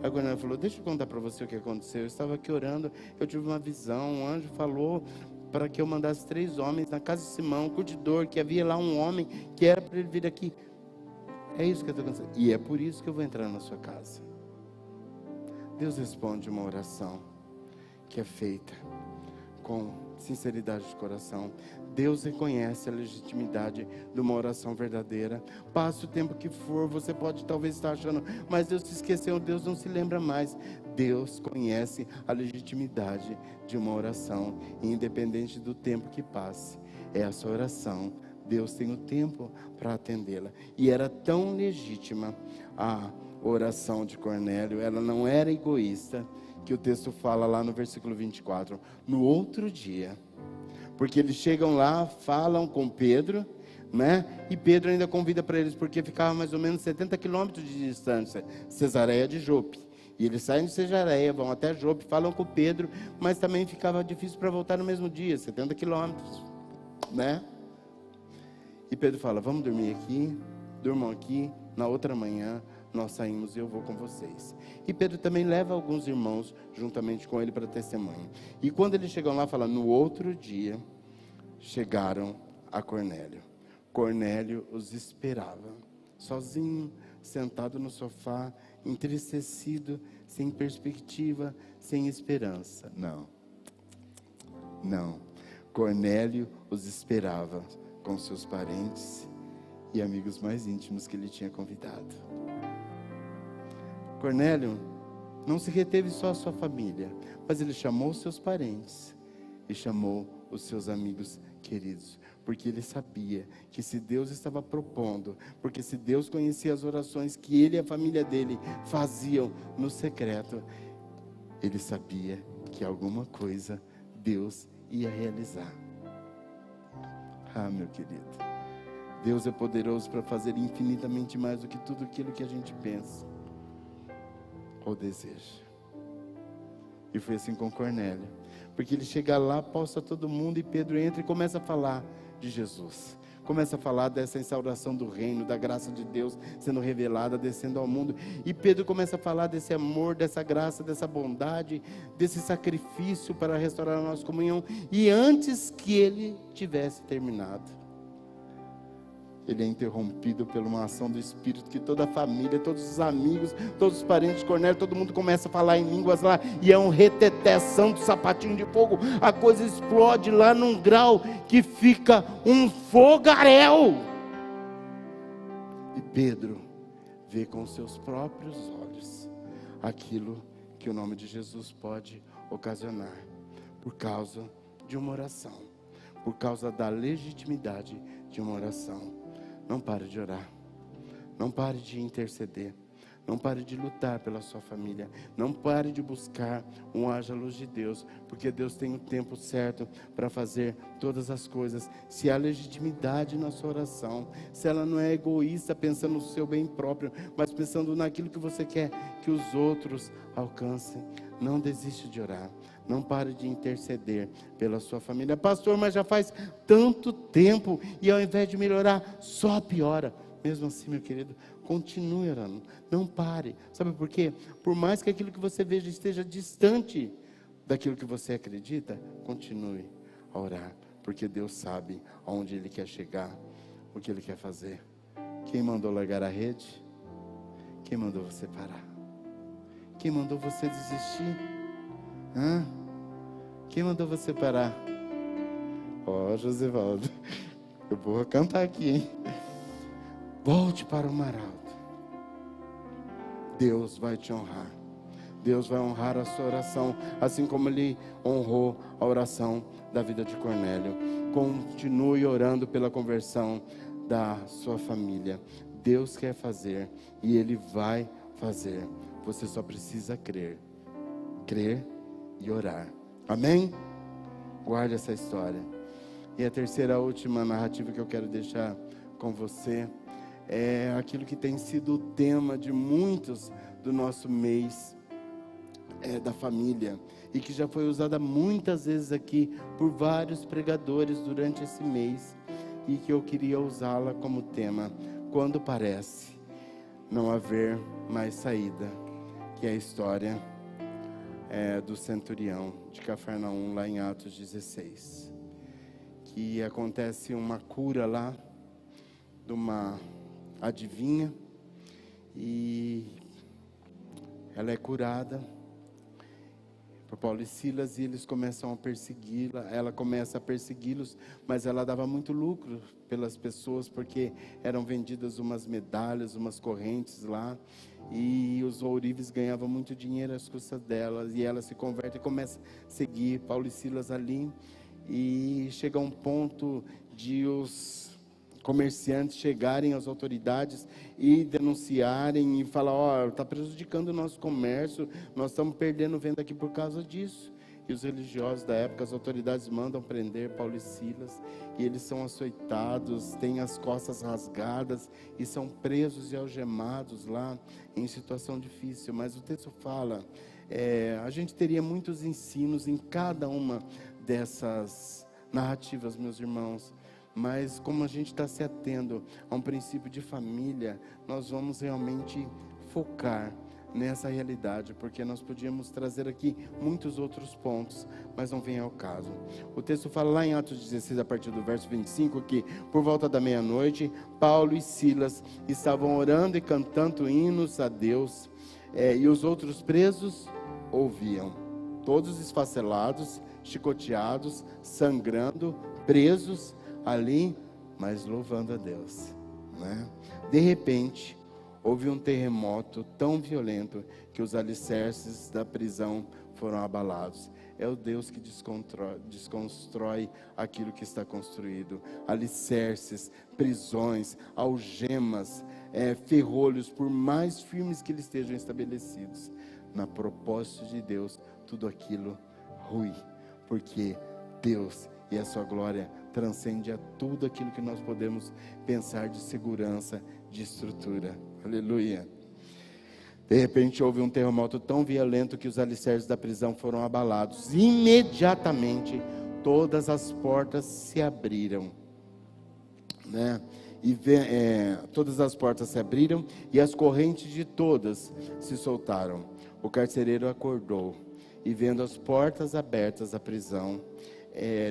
Aí Cornélio falou, deixa eu contar para você o que aconteceu. Eu estava aqui orando, eu tive uma visão, um anjo falou para que eu mandasse 3 homens na casa de Simão, curtidor, que havia lá um homem que era para ele vir aqui. É isso que eu estou pensando. E é por isso que eu vou entrar na sua casa. Deus responde uma oração que é feita com sinceridade de coração. Deus reconhece a legitimidade de uma oração verdadeira. Passe o tempo que for, você pode talvez estar achando, mas Deus se esqueceu, Deus não se lembra mais. Deus conhece a legitimidade de uma oração, independente do tempo que passe. É a sua oração. Deus tem o tempo para atendê-la. E era tão legítima a oração de Cornélio, ela não era egoísta, que o texto fala lá no versículo 24. No outro dia, porque eles chegam lá, falam com Pedro, né? E Pedro ainda convida para eles, porque ficava mais ou menos 70 quilômetros de distância, Cesareia de Jope. E eles saem de Cesareia, vão até Jope, falam com Pedro, mas também ficava difícil para voltar no mesmo dia, 70 quilômetros, né? E Pedro fala, vamos dormir aqui, durmam aqui, na outra manhã nós saímos e eu vou com vocês. E Pedro também leva alguns irmãos juntamente com ele para testemunho. E quando eles chegam lá, fala, no outro dia, chegaram a Cornélio. Cornélio os esperava, sozinho, sentado no sofá, entristecido, sem perspectiva, sem esperança. Não. Cornélio os esperava com seus parentes e amigos mais íntimos que ele tinha convidado. Cornélio não se reteve só a sua família, mas ele chamou seus parentes e chamou os seus amigos queridos, porque ele sabia que se Deus estava propondo, porque se Deus conhecia as orações que ele e a família dele faziam no secreto, ele sabia que alguma coisa Deus ia realizar. Ah, meu querido, Deus é poderoso para fazer infinitamente mais do que tudo aquilo que a gente pensa ou deseja. E foi assim com Cornélio, porque ele chega lá, posta todo mundo e Pedro entra e começa a falar de Jesus. começa a falar dessa instauração do reino, da graça de Deus sendo revelada, descendo ao mundo. E Pedro começa a falar desse amor, dessa graça, dessa bondade, desse sacrifício para restaurar a nossa comunhão. E antes que ele tivesse terminado, ele é interrompido por uma ação do Espírito, que toda a família, todos os amigos, todos os parentes de Cornélio, todo mundo começa a falar em línguas lá, e é um reteté santo, sapatinho de fogo, a coisa explode lá num grau que fica um fogaréu. E Pedro vê com seus próprios olhos aquilo que o nome de Jesus pode ocasionar, por causa de uma oração, por causa da legitimidade de uma oração. Não pare de orar, não pare de interceder, não pare de lutar pela sua família, não pare de buscar um haja luz de Deus, porque Deus tem o tempo certo para fazer todas as coisas. Se há legitimidade na sua oração, se ela não é egoísta, pensando no seu bem próprio, mas pensando naquilo que você quer que os outros alcancem, não desiste de orar. Não pare de interceder pela sua família. Pastor, mas já faz tanto tempo e ao invés de melhorar, só piora. Mesmo assim, meu querido, continue orando. Não pare. Sabe por quê? Por mais que aquilo que você veja esteja distante daquilo que você acredita, continue a orar. Porque Deus sabe aonde Ele quer chegar, o que Ele quer fazer. Quem mandou largar a rede? Quem mandou você parar? Quem mandou você desistir? Quem mandou você parar? Josivaldo, eu vou cantar aqui, hein? Volte para o mar alto. Deus vai te honrar. Deus vai honrar a sua oração, assim como Ele honrou a oração da vida de Cornélio. Continue orando pela conversão da sua família. Deus quer fazer e Ele vai fazer. Você só precisa crer e orar. Amém? Guarde essa história. E a terceira, última narrativa que eu quero deixar com você é aquilo que tem sido o tema de muitos do nosso mês da família, e que já foi usada muitas vezes aqui por vários pregadores durante esse mês, e que eu queria usá-la como tema: quando parece não haver mais saída, que é a história do centurião de Cafarnaum, lá em Atos 16, que acontece uma cura lá de uma adivinha, e ela é curada por Paulo e Silas, e eles começam a persegui-la. Ela começa a persegui-los, mas ela dava muito lucro pelas pessoas, porque eram vendidas umas medalhas, umas correntes lá, e os ourives ganhavam muito dinheiro às custas delas, e ela se converte e começa a seguir Paulo e Silas ali, e chega a um ponto de os comerciantes chegarem às autoridades e denunciarem e falar: está prejudicando o nosso comércio, nós estamos perdendo venda aqui por causa disso. E os religiosos da época, as autoridades mandam prender Paulo e Silas, e eles são açoitados, têm as costas rasgadas e são presos e algemados lá em situação difícil. Mas o texto fala, a gente teria muitos ensinos em cada uma dessas narrativas, meus irmãos, mas como a gente está se atendo a um princípio de família, nós vamos realmente focar nessa realidade, porque nós podíamos trazer aqui muitos outros pontos, mas não vem ao caso. O texto fala lá em Atos 16, a partir do verso 25, que por volta da meia-noite, Paulo e Silas estavam orando e cantando hinos a Deus, e os outros presos ouviam, todos esfacelados, chicoteados, sangrando, presos ali, mas louvando a Deus, né? De repente, houve um terremoto tão violento que os alicerces da prisão foram abalados. É o Deus que desconstrói aquilo que está construído. Alicerces, prisões, algemas, ferrolhos, por mais firmes que eles estejam estabelecidos, na propósito de Deus, tudo aquilo rui, porque Deus e a sua glória transcende a tudo aquilo que nós podemos pensar de segurança, de estrutura. Aleluia. De repente houve um terremoto tão violento que os alicerces da prisão foram abalados. Imediatamente todas as portas se abriram. né? E todas as portas se abriram e as correntes de todas se soltaram. O carcereiro acordou e, vendo as portas abertas da prisão,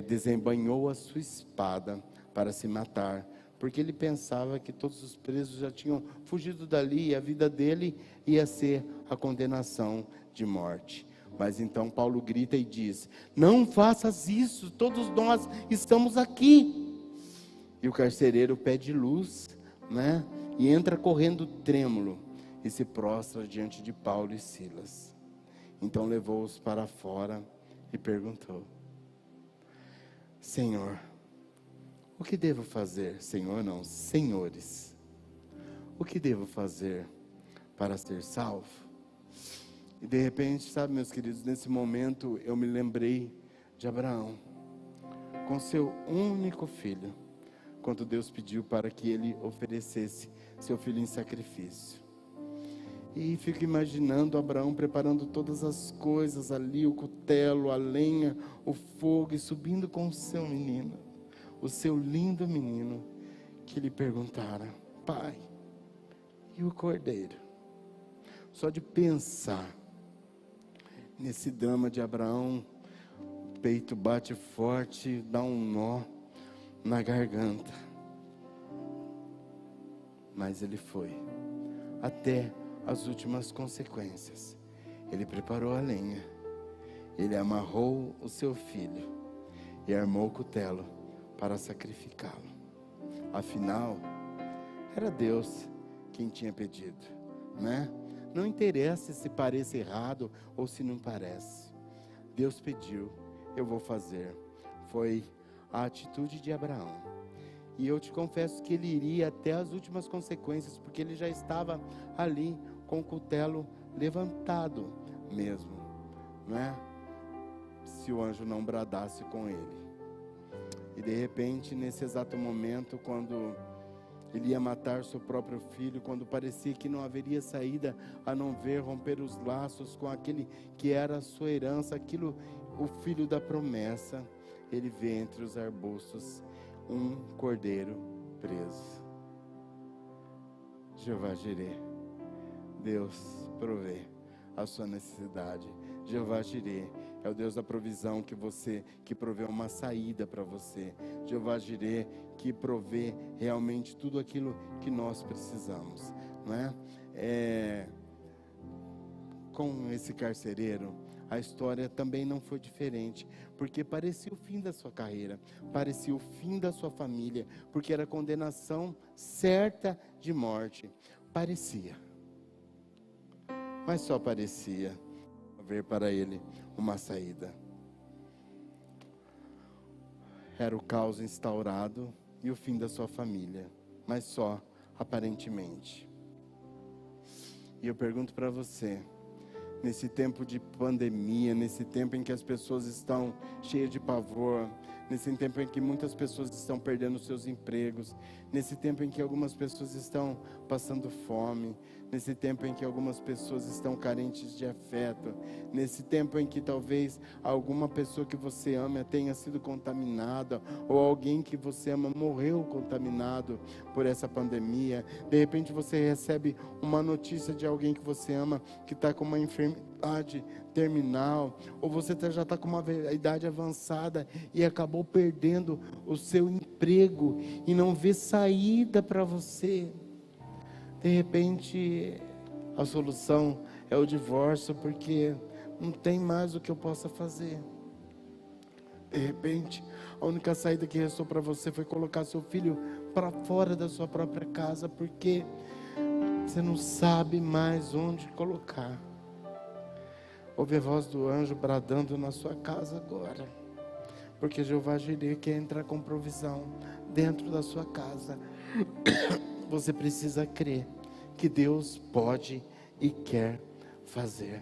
desembainhou a sua espada para se matar, porque ele pensava que todos os presos já tinham fugido dali e a vida dele ia ser a condenação de morte. Mas então Paulo grita e diz: não faças isso, todos nós estamos aqui. E o carcereiro pede luz, né? E entra correndo trêmulo e se prostra diante de Paulo e Silas. Então levou-os para fora e perguntou: Senhor, o que devo fazer? Senhor não, senhores, o que devo fazer para ser salvo? E de repente, sabe, meus queridos, nesse momento eu me lembrei de Abraão, com seu único filho, quando Deus pediu para que ele oferecesse seu filho em sacrifício. E fico imaginando Abraão preparando todas as coisas ali, o cutelo, a lenha, o fogo, e subindo com o seu menino, o seu lindo menino, que lhe perguntara: pai, e o cordeiro? Só de pensar nesse drama de Abraão, o peito bate forte, dá um nó na garganta. Mas ele foi até as últimas consequências. Ele preparou a lenha, ele amarrou o seu filho e armou o cutelo para sacrificá-lo. Afinal, era Deus quem tinha pedido, né? Não interessa se parece errado ou se não parece. Deus pediu, eu vou fazer. Foi a atitude de Abraão. E eu te confesso que ele iria até as últimas consequências, porque ele já estava ali com o cutelo levantado mesmo, não é? Se o anjo não bradasse com ele. E de repente, nesse exato momento, quando ele ia matar seu próprio filho, quando parecia que não haveria saída a não ver romper os laços com aquele que era a sua herança, aquilo, o filho da promessa, ele vê entre os arbustos um cordeiro preso. Jeová Jirê, Deus provê a sua necessidade. Jeová Jirê é o Deus da provisão, que provê uma saída para você. Jeová Jirê, que provê realmente tudo aquilo que nós precisamos, não é? Com esse carcereiro, a história também não foi diferente, porque parecia o fim da sua carreira, parecia o fim da sua família, porque era condenação certa de morte. Parecia, mas só parecia haver para ele uma saída. Era o caos instaurado e o fim da sua família, mas só aparentemente. E eu pergunto para você, nesse tempo de pandemia, nesse tempo em que as pessoas estão cheias de pavor, nesse tempo em que muitas pessoas estão perdendo seus empregos, nesse tempo em que algumas pessoas estão passando fome, nesse tempo em que algumas pessoas estão carentes de afeto, nesse tempo em que talvez alguma pessoa que você ama tenha sido contaminada, ou alguém que você ama morreu contaminado por essa pandemia. De repente você recebe uma notícia de alguém que você ama que está com uma enfermidade terminal, ou você já está com uma idade avançada e acabou perdendo o seu emprego e não vê saída para você. De repente a solução é o divórcio, porque não tem mais o que eu possa fazer. De repente a única saída que restou para você foi colocar seu filho para fora da sua própria casa, porque você não sabe mais onde colocar. Ouve a voz do anjo bradando na sua casa agora, porque Jeová Jirê quer entrar com provisão dentro da sua casa. Você precisa crer que Deus pode e quer fazer.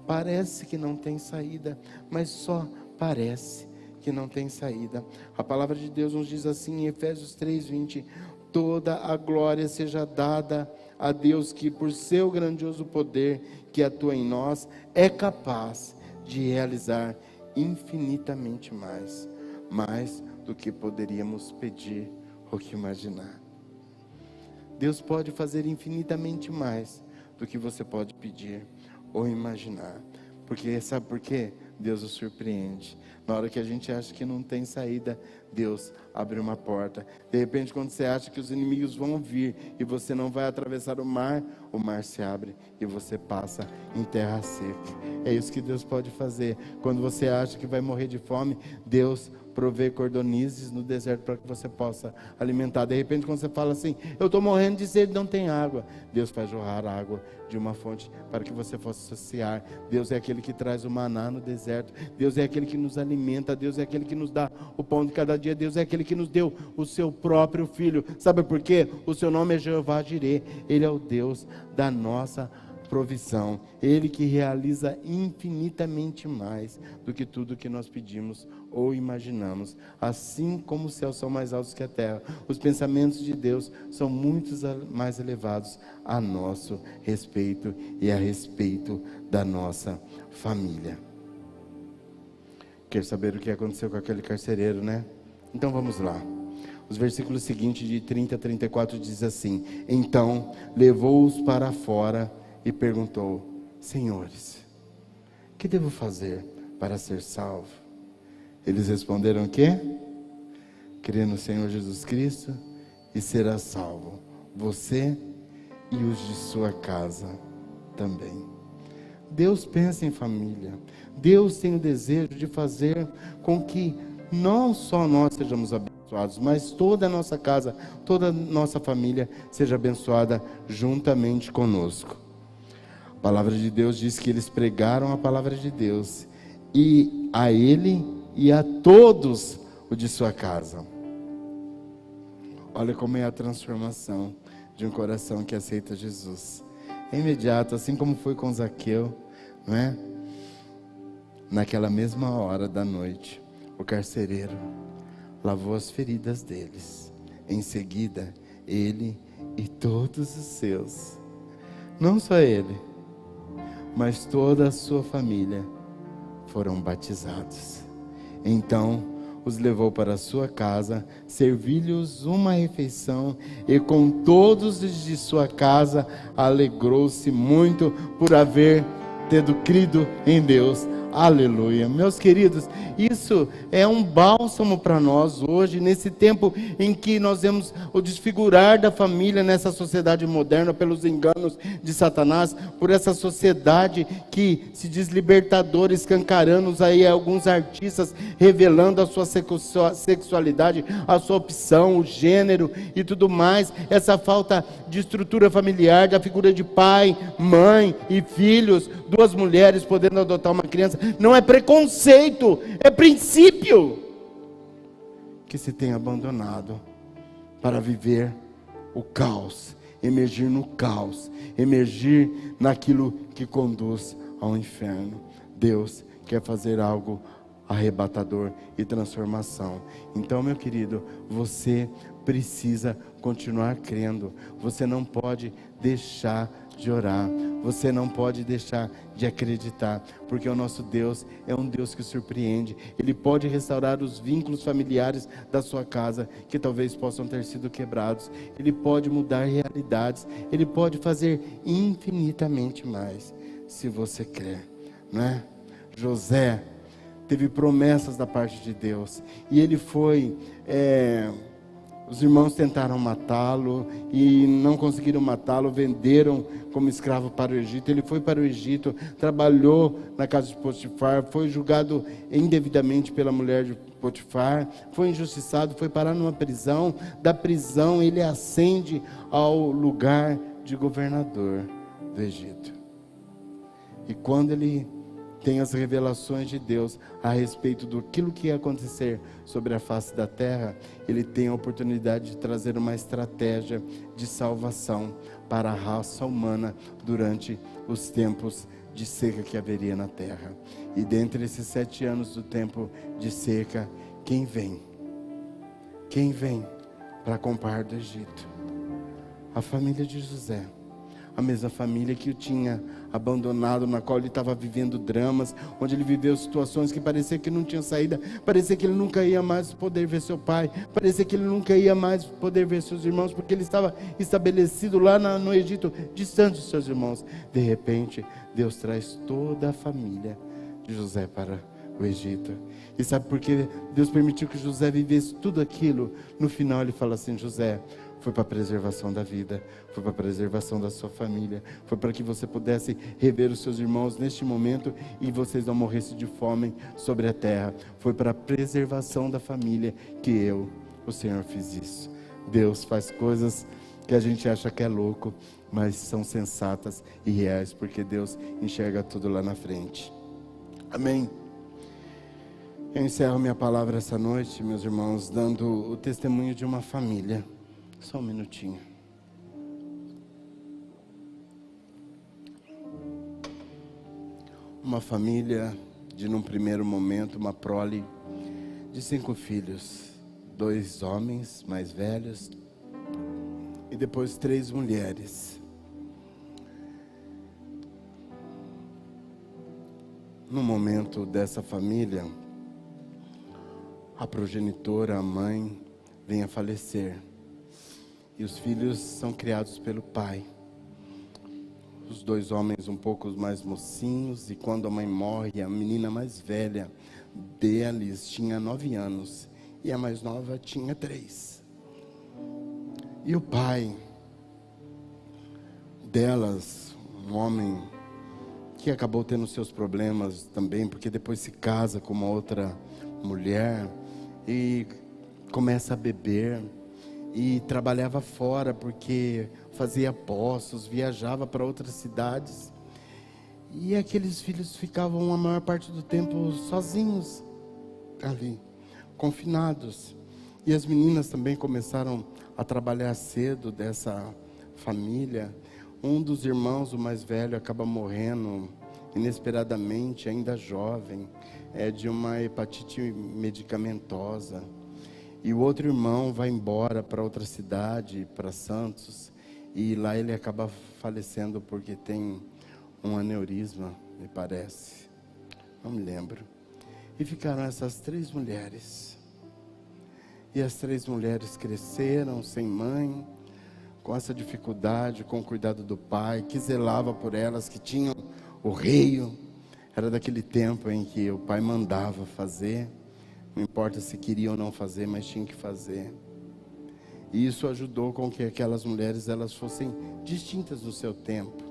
Parece que não tem saída, mas só parece que não tem saída. A palavra de Deus nos diz assim em Efésios 3:20: toda a glória seja dada a Deus, que por seu grandioso poder que atua em nós, é capaz de realizar infinitamente mais do que poderíamos pedir ou que imaginar. Deus pode fazer infinitamente mais do que você pode pedir ou imaginar. Porque sabe por quê? Deus os surpreende. Na hora que a gente acha que não tem saída, Deus abre uma porta. De repente, quando você acha que os inimigos vão vir e você não vai atravessar o mar se abre e você passa em terra seca. É isso que Deus pode fazer. Quando você acha que vai morrer de fome, Deus provê cordonizes no deserto para que você possa alimentar. De repente, quando você fala assim, eu estou morrendo de sede, não tem água, Deus faz jorrar água de uma fonte para que você possa saciar. Deus é aquele que traz o maná no deserto. Deus é aquele que nos alimenta. Deus é aquele que nos dá o pão de cada dia. Deus é aquele que nos deu o seu próprio Filho. Sabe por quê? O seu nome é Jeová Jireh. Ele é o Deus da nossa provisão. Ele que realiza infinitamente mais do que tudo que nós pedimos ou imaginamos. Assim como os céus são mais altos que a terra, os pensamentos de Deus são muito mais elevados a nosso respeito e a respeito da nossa família. Quer saber o que aconteceu com aquele carcereiro, né? Então vamos lá. Os versículos seguintes, de 30 a 34, diz assim: então levou-os para fora e perguntou: senhores, que devo fazer para ser salvo? Eles responderam: o quê? Crê no Senhor Jesus Cristo e será salvo, você e os de sua casa também. Deus pensa em família. Deus tem o desejo de fazer com que não só nós sejamos abençoados, mas toda a nossa casa, toda a nossa família seja abençoada juntamente conosco. A palavra de Deus diz que eles pregaram a palavra de Deus, e a ele e a todos o de sua casa. Olha como é a transformação de um coração que aceita Jesus. É imediato, assim como foi com Zaqueu, não é? Naquela mesma hora da noite, o carcereiro lavou as feridas deles. Em seguida, ele e todos os seus, não só ele, mas toda a sua família, foram batizados. Então os levou para a sua casa, serviu-lhes uma refeição, e com todos os de sua casa alegrou-se muito por haver tido crido em Deus. Aleluia. Meus queridos, isso é um bálsamo para nós hoje, nesse tempo em que nós vemos o desfigurar da família nessa sociedade moderna, pelos enganos de Satanás, por essa sociedade que se diz libertadora, escancarando aí alguns artistas revelando a sua sexualidade, a sua opção, o gênero e tudo mais. Essa falta de estrutura familiar, da figura de pai, mãe e filhos, duas mulheres podendo adotar uma criança. Não é preconceito, é princípio que se tem abandonado para viver o caos, emergir no caos, emergir naquilo que conduz ao inferno. Deus quer fazer algo arrebatador e transformação. Então, meu querido, você precisa continuar crendo. Você não pode deixar de orar. Você não pode deixar de acreditar, porque o nosso Deus é um Deus que surpreende. Ele pode restaurar os vínculos familiares da sua casa, que talvez possam ter sido quebrados. Ele pode mudar realidades. Ele pode fazer infinitamente mais, se você crer, não é? José teve promessas da parte de Deus, e ele foi... Os irmãos tentaram matá-lo e não conseguiram matá-lo, venderam como escravo para o Egito. Ele foi para o Egito, trabalhou na casa de Potifar, foi julgado indevidamente pela mulher de Potifar, foi injustiçado, foi parar numa prisão. Da prisão ele ascende ao lugar de governador do Egito. E quando ele tem as revelações de Deus a respeito daquilo que ia acontecer sobre a face da terra, ele tem a oportunidade de trazer uma estratégia de salvação para a raça humana durante os tempos de seca que haveria na terra. E dentre esses 7 anos do tempo de seca, quem vem? Quem vem para comprar do Egito? A família de José. A mesma família que o tinha abandonado, na qual ele estava vivendo dramas, onde ele viveu situações que parecia que não tinha saída, parecia que ele nunca ia mais poder ver seu pai, parecia que ele nunca ia mais poder ver seus irmãos, porque ele estava estabelecido lá no Egito, distante dos seus irmãos. De repente, Deus traz toda a família de José para o Egito. E sabe por que Deus permitiu que José vivesse tudo aquilo? No final ele fala assim: José, foi para a preservação da vida, foi para a preservação da sua família, foi para que você pudesse rever os seus irmãos neste momento e vocês não morressem de fome sobre a terra. Foi para a preservação da família que eu, o Senhor, fiz isso. Deus faz coisas que a gente acha que é louco, mas são sensatas e reais, porque Deus enxerga tudo lá na frente. Amém. Eu encerro minha palavra essa noite, meus irmãos, dando o testemunho de uma família. Só um minutinho. Uma família de, num primeiro momento, uma prole de 5 filhos. 2 homens mais velhos e depois 3 mulheres. No momento dessa família, a progenitora, a mãe, vem a falecer. E os filhos são criados pelo pai. Os 2 homens um pouco mais mocinhos. E quando a mãe morre, a menina mais velha deles tinha 9 anos. E a mais nova tinha 3. E o pai delas, um homem que acabou tendo seus problemas também, porque depois se casa com uma outra mulher e começa a beber. E trabalhava fora porque fazia apostas, viajava para outras cidades. E aqueles filhos ficavam a maior parte do tempo sozinhos ali, confinados. E as meninas também começaram a trabalhar cedo dessa família. Um dos irmãos, o mais velho, acaba morrendo inesperadamente, ainda jovem, de uma hepatite medicamentosa. E o outro irmão vai embora para outra cidade, para Santos, e lá ele acaba falecendo porque tem um aneurisma, me parece. Não me lembro. E ficaram essas 3 mulheres. E as 3 mulheres cresceram sem mãe, com essa dificuldade, com o cuidado do pai, que zelava por elas, que tinham o reio. Era daquele tempo em que o pai mandava fazer. Não importa se queria ou não fazer, mas tinha que fazer. E isso ajudou com que aquelas mulheres elas fossem distintas do seu tempo.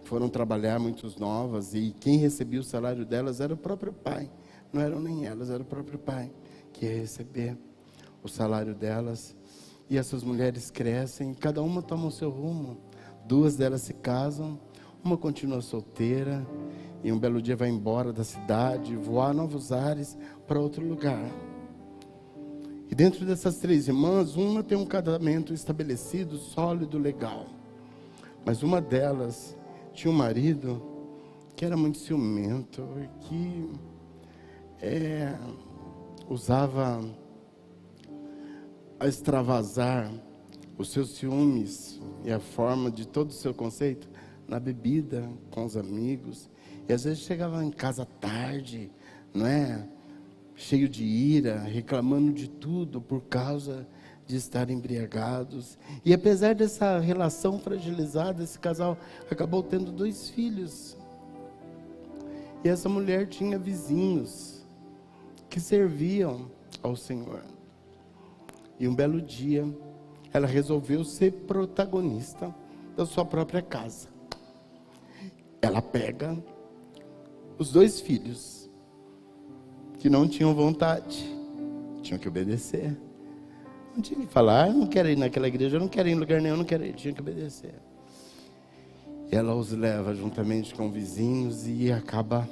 Foram trabalhar muitas novas e quem recebia o salário delas era o próprio pai. Não eram nem elas, era o próprio pai que ia receber o salário delas. E essas mulheres crescem, cada uma toma o seu rumo. 2 delas se casam, uma continua solteira. E um belo dia vai embora da cidade, voar novos ares para outro lugar. E dentro dessas 3 irmãs, uma tem um casamento estabelecido, sólido, legal. Mas uma delas tinha um marido que era muito ciumento, que usava a extravasar os seus ciúmes e a forma de todo o seu conceito na bebida, com os amigos. E às vezes chegava em casa tarde, não é? Cheio de ira, reclamando de tudo por causa de estar embriagados. E apesar dessa relação fragilizada, esse casal acabou tendo 2 filhos. E essa mulher tinha vizinhos que serviam ao Senhor. E um belo dia, ela resolveu ser protagonista da sua própria casa. Ela pega os 2 filhos, que não tinham vontade, tinham que obedecer. Não tinha que falar, eu não quero ir naquela igreja, eu não quero ir em lugar nenhum, eu não quero ir, tinha que obedecer. E ela os leva juntamente com vizinhos e acaba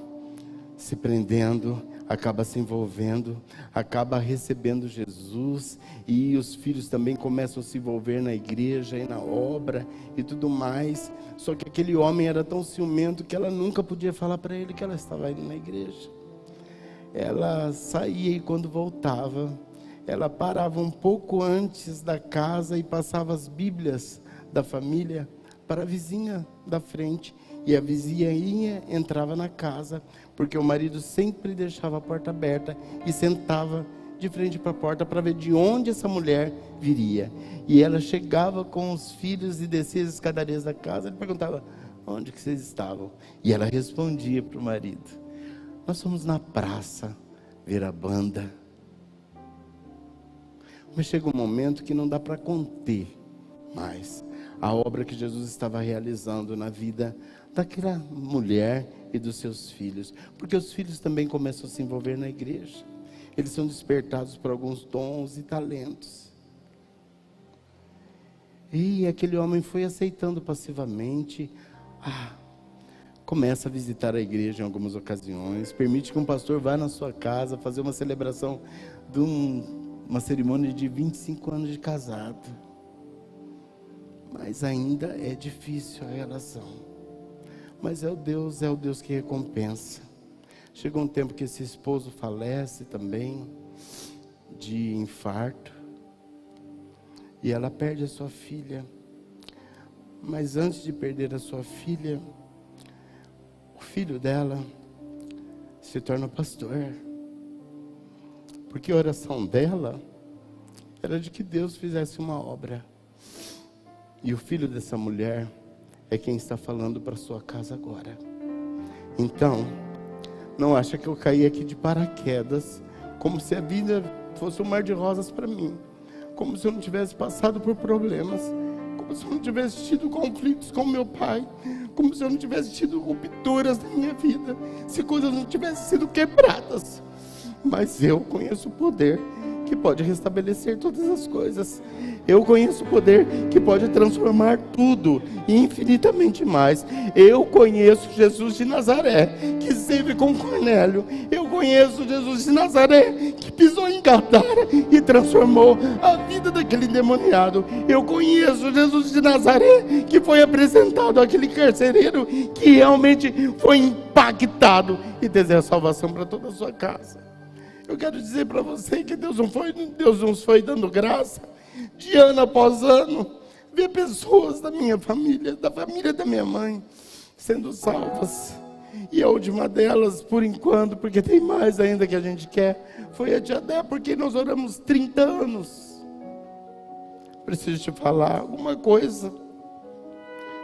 se prendendo, acaba se envolvendo, acaba recebendo Jesus. E os filhos também começam a se envolver na igreja e na obra e tudo mais. Só que aquele homem era tão ciumento que ela nunca podia falar para ele que ela estava indo na igreja. Ela saía e quando voltava, ela parava um pouco antes da casa e passava as Bíblias da família para a vizinha da frente. E a vizinha entrava na casa, porque o marido sempre deixava a porta aberta e sentava de frente para a porta para ver de onde essa mulher viria. E ela chegava com os filhos e descia as escadarias da casa. Ele perguntava: onde que vocês estavam? E ela respondia para o marido: nós fomos na praça ver a banda. Mas chega um momento que não dá para conter mais a obra que Jesus estava realizando na vida daquela mulher e dos seus filhos. Porque os filhos também começam a se envolver na igreja. Eles são despertados por alguns dons e talentos. E aquele homem foi aceitando passivamente. Começa a visitar a igreja em algumas ocasiões. Permite que um pastor vá na sua casa fazer uma celebração de uma cerimônia de 25 anos de casado. Mas ainda é difícil a relação. Mas é o Deus que recompensa. Chega um tempo que esse esposo falece também, de infarto. E ela perde a sua filha. Mas antes de perder a sua filha, o filho dela se torna pastor. Porque a oração dela era de que Deus fizesse uma obra. E o filho dessa mulher é quem está falando para sua casa agora. Então, não acha que eu caí aqui de paraquedas, como se a vida fosse um mar de rosas para mim, como se eu não tivesse passado por problemas, como se eu não tivesse tido conflitos com meu pai, como se eu não tivesse tido rupturas na minha vida, se coisas não tivessem sido quebradas. Mas eu conheço o poder que pode restabelecer todas as coisas. Eu conheço o poder que pode transformar tudo e infinitamente mais. Eu conheço Jesus de Nazaré, que esteve com Cornélio. Eu conheço Jesus de Nazaré, que pisou em Gadara e transformou a vida daquele endemoniado. Eu conheço Jesus de Nazaré, que foi apresentado àquele carcereiro, que realmente foi impactado e deseja salvação para toda a sua casa. Eu quero dizer para você que Deus nos foi dando graça, de ano após ano, ver pessoas da minha família, da família da minha mãe, sendo salvas. E a última delas, por enquanto, porque tem mais ainda que a gente quer, foi a tia Dé, porque nós oramos 30 anos. Preciso te falar alguma coisa,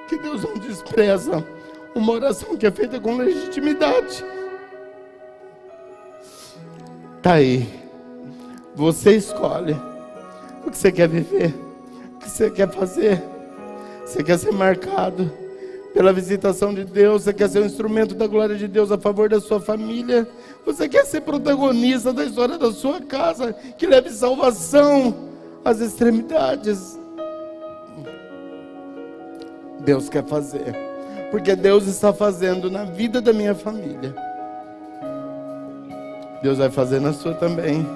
que Deus não despreza uma oração que é feita com legitimidade. Está aí, você escolhe o que você quer viver, o que você quer fazer. Você quer ser marcado pela visitação de Deus, você quer ser um instrumento da glória de Deus a favor da sua família, você quer ser protagonista da história da sua casa, que leve salvação às extremidades. Deus quer fazer, porque Deus está fazendo na vida da minha família. Deus vai fazer na sua também.